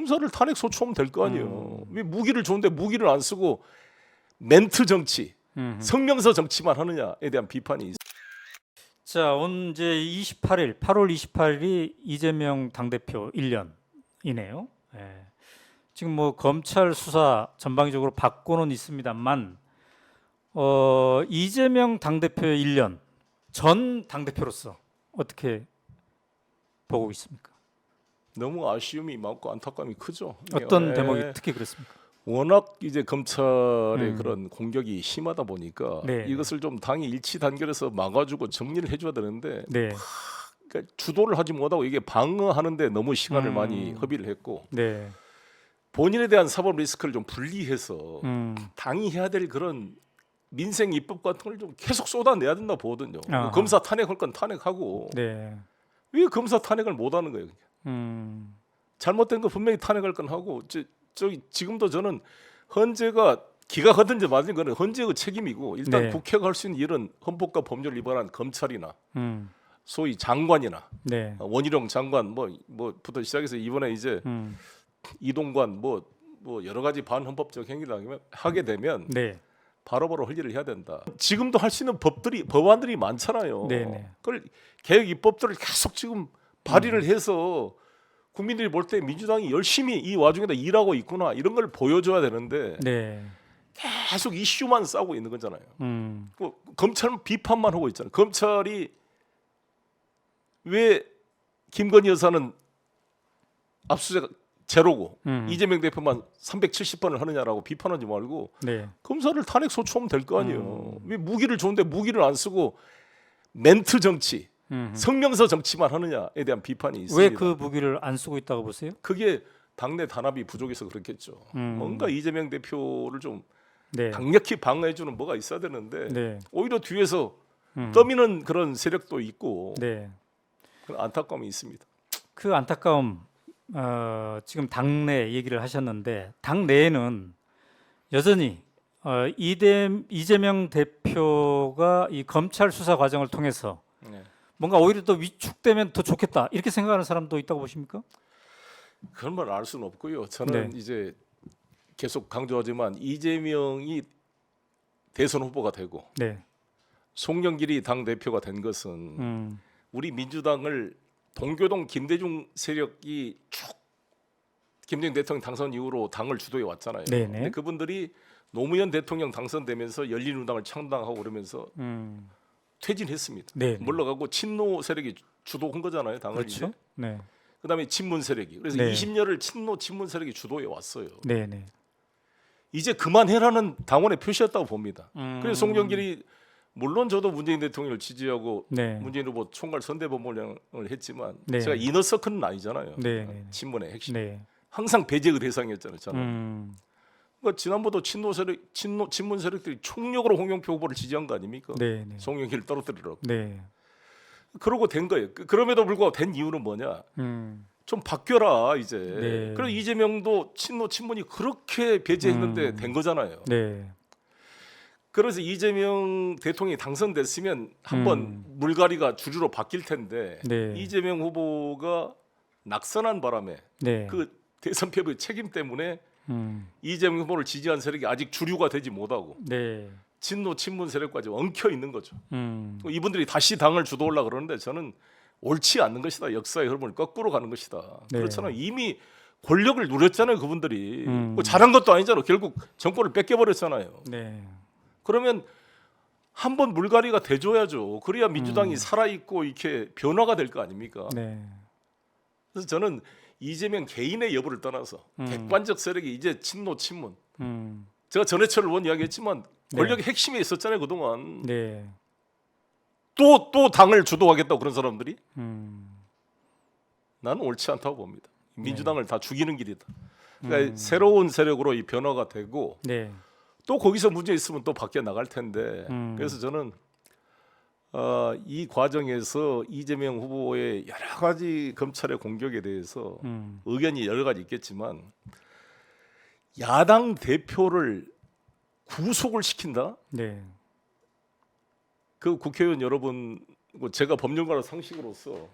검사를 탄핵 소추하면 될 거 아니에요. 왜 무기를 줬는데 무기를 안 쓰고 멘트 정치, 성명서 정치만 하느냐에 대한 비판이 있습니다. 자, 오늘 이제 28일, 8월 28일이 이재명 당대표 1년이네요. 예. 지금 뭐 검찰 수사 전방위적으로 받고는 있습니다만, 이재명 당대표의 1년, 전 당대표로서 어떻게 보고 있습니까? 너무 아쉬움이 많고 안타까움이 크죠. 어떤 대목이 특히 그렇습니까? 워낙 이제 검찰의 그런 공격이 심하다 보니까 네. 이것을 좀 당이 일치 단결해서 막아주고 정리를 해줘야 되는데 네, 그러니까 주도를 하지 못하고 이게 방어하는데 너무 시간을 많이 허비를 했고 네, 본인에 대한 사법 리스크를 좀 분리해서 음, 당이 해야 될 그런 민생 입법 같은 걸 좀 계속 쏟아내야 된다 보거든요. 아하. 검사 탄핵할 건 탄핵하고 네, 왜 검사 탄핵을 못하는 거예요? 잘못된 거 분명히 탄핵할 건 하고 저기 지금도 저는 헌재가 기가 하든지 말든 거는 헌재의 책임이고 일단 네. 국회가 할 수 있는 일은 헌법과 법률을 위반한 검찰이나 음, 소위 장관이나 네, 원희룡 장관 뭐부터 시작해서 이번에 이제 이동관 뭐 여러 가지 반헌법적 행위를 하게 되면 네, 바로바로 할 일을 해야 된다. 지금도 할 수 있는 법안들이 많잖아요. 네네. 그걸 개혁 입법들을 계속 지금 발의를 해서 국민들이 볼 때 민주당이 열심히 이 와중에다 일하고 있구나 이런 걸 보여줘야 되는데 네, 계속 이슈만 싸우고 있는 거잖아요. 음, 검찰은 비판만 하고 있잖아요. 검찰이 왜 김건희 여사는 압수수색 제로고 이재명 대표만 370번을 하느냐라고 비판하지 말고 네, 검사를 탄핵 소추하면 될 거 아니에요. 왜 무기를 줬는데 무기를 안 쓰고 멘트 정치, 성명서 정치만 하느냐에 대한 비판이 있습니다. 왜 그 무기를 안 쓰고 있다고 보세요? 그게 당내 단합이 부족해서 그렇겠죠. 뭔가 이재명 대표를 좀 네, 강력히 방어해주는 뭐가 있어야 되는데 네, 오히려 뒤에서 떠미는 그런 세력도 있고 네. 그런 안타까움이 있습니다. 그 안타까움, 지금 당내 얘기를 하셨는데 당 내에는 여전히 이재명 대표가 이 검찰 수사 과정을 통해서 네. 뭔가 오히려 더 위축되면 더 좋겠다 이렇게 생각하는 사람도 있다고 보십니까? 그런 말 알 수는 없고요. 저는 네. 이제 계속 강조하지만 이재명이 대선 후보가 되고 네, 송영길이 당 대표가 된 것은 우리 민주당을 동교동 김대중 세력이 쭉 김대중 대통령 당선 이후로 당을 주도해 왔잖아요. 네네. 근데 그분들이 노무현 대통령 당선되면서 열린우당을 창당하고 그러면서 퇴진했습니다. 네네. 물러가고 친노 세력이 주도한 거잖아요. 당을 그렇죠. 이제. 네, 그다음에 친문 세력이. 그래서 네. 20년을 친문 세력이 주도해 왔어요. 네, 네. 이제 그만해라는 당원의 표시였다고 봅니다. 그래서 송영길이 물론 저도 문재인 대통령을 지지하고 네. 문재인 후보 총괄 선대본부장을 했지만 네. 제가 이너서클은 아니잖아요. 네, 네. 친문의 핵심. 네. 항상 배제의 대상이었잖아요. 저는. 그러니까 지난번도 친문 세력들이 총력으로 홍영표 후보를 지지한 거 아닙니까? 네, 네. 송영길을 떨어뜨리라고. 네. 그러고 된 거예요. 그럼에도 불구하고 된 이유는 뭐냐? 좀 바뀌어라 이제. 네. 그래서 이재명도 친문이 그렇게 배제했는데 된 거잖아요. 네. 그래서 이재명 대통령이 당선됐으면 한번 물갈이가 주류로 바뀔 텐데 네. 이재명 후보가 낙선한 바람에 네. 그 대선 패배의 책임 때문에 이재명 후보를 지지한 세력이 아직 주류가 되지 못하고 네. 친문 세력까지 엉켜 있는 거죠. 이분들이 다시 당을 주도하려고 그러는데 저는 옳지 않는 것이다. 역사의 흐름을 거꾸로 가는 것이다. 네. 그렇잖아요. 이미 권력을 누렸잖아요. 그분들이. 뭐 잘한 것도 아니잖아요. 결국 정권을 뺏겨버렸잖아요. 네. 그러면 한번 물갈이가 돼줘야죠. 그래야 민주당이 살아있고 이렇게 변화가 될 거 아닙니까? 네. 그래서 저는 이재명 개인의 여부를 떠나서 객관적 세력이 이제 친문 제가 전해철 의원 이야기했지만 권력의 핵심에 있었잖아요. 그동안 네. 또 당을 주도하겠다고 그런 사람들이 나는 옳지 않다고 봅니다. 민주당을 다 죽이는 길이다. 그러니까 새로운 세력으로 이 변화가 되고 네. 또 거기서 문제 있으면 또 바뀌어 나갈 텐데 그래서 저는 이 과정에서 이재명 후보의 여러 가지 검찰의 공격에 대해서 의견이 여러 가지 있겠지만 야당 대표를 구속을 시킨다? 네. 그 국회의원 여러분, 제가 법률가로 상식으로서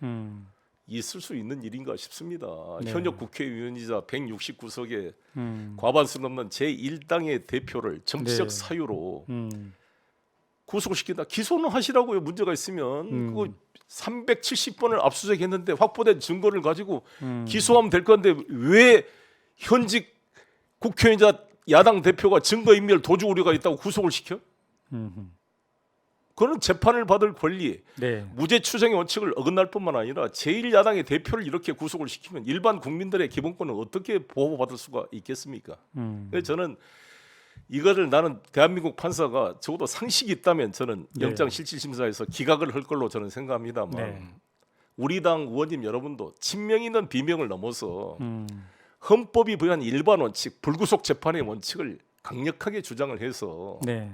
있을 수 있는 일인가 싶습니다. 네. 현역 국회의원이자 169석의 음. 과반수 넘는 제1당의 대표를 정치적 네. 사유로 음. 구속시킨다. 기소는 하시라고요. 문제가 있으면 그거 음. 370번을 압수수색했는데 확보된 증거를 가지고 음. 기소하면 될 건데 왜 현직 국회의원이자 야당 대표가 증거인멸 도주 우려가 있다고 구속을 시켜? 음. 그거는 재판을 받을 권리, 네. 무죄 무죄 추정의 원칙을 어긋날 뿐만 아니라 제1야당의 대표를 이렇게 구속을 시키면 일반 국민들의 기본권은 어떻게 보호받을 수가 있겠습니까? 그래서 저는 이거를 나는 대한민국 판사가 적어도 상식이 있다면 저는 네. 영장실질심사에서 기각을 할 걸로 저는 생각합니다만 네. 우리 당 의원님 여러분도 친명 있는 비명을 넘어서 음. 헌법이 부여한 일반 원칙, 불구속 재판의 원칙을 강력하게 주장을 해서 네.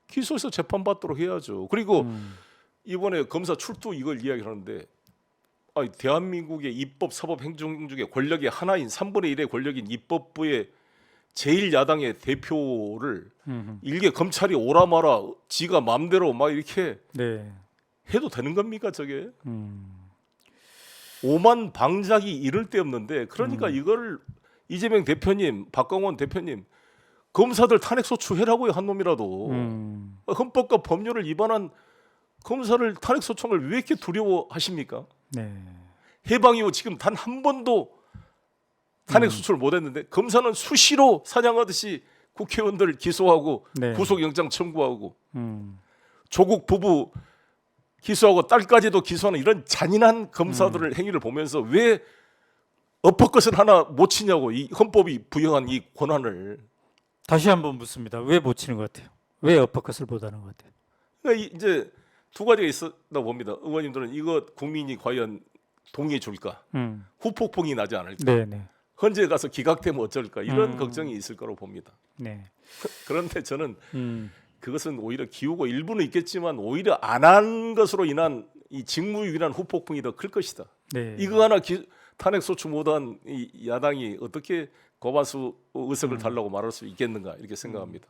기소해서 재판받도록 해야죠. 그리고 음. 이번에 검사 출두 이걸 이야기하는데 아니, 대한민국의 입법, 사법, 행정 중에 권력의 하나인 3분의 1의 권력인 입법부의 제1야당의 대표를 음. 일개 검찰이 오라마라 지가 마음대로 막 이렇게 네. 해도 되는 겁니까 저게? 음. 오만 방작이 이를 데 없는데 그러니까 이거를 이재명 대표님, 박광원 대표님 검사들 탄핵소추해라고요 한 놈이라도 헌법과 법률을 위반한 검사를 탄핵소추를 왜 이렇게 두려워하십니까? 네. 해방 이후 지금 단 한 번도 탄핵소추를 못했는데 검사는 수시로 사냥하듯이 국회의원들 기소하고 네. 구속영장 청구하고 음. 조국 부부 기소하고 딸까지도 기소하는 이런 잔인한 검사들을 행위를 보면서 왜 엎어것을 하나 못 치냐고 이 헌법이 부여한 이 권한을. 다시 한번 묻습니다. 왜 못 치는 것 같아요? 왜 어퍼컷을 못하는 것 같아요? 그러니까 이제 두 가지가 있었다 봅니다. 의원님들은 이거 국민이 과연 동의해 줄까? 후폭풍이 나지 않을까? 네, 네, 헌재에 가서 기각되면 어쩔까? 이런 걱정이 있을 거라고 봅니다. 네. 그런데 저는 음. 그것은 오히려 기우고 일부는 있겠지만 오히려 안 한 것으로 인한 이 직무유기한 후폭풍이 더 클 것이다. 네. 이거 하나 탄핵 소추 못한 이 야당이 어떻게 과반수 의석을 달라고 말할 수 있겠는가 이렇게 생각합니다.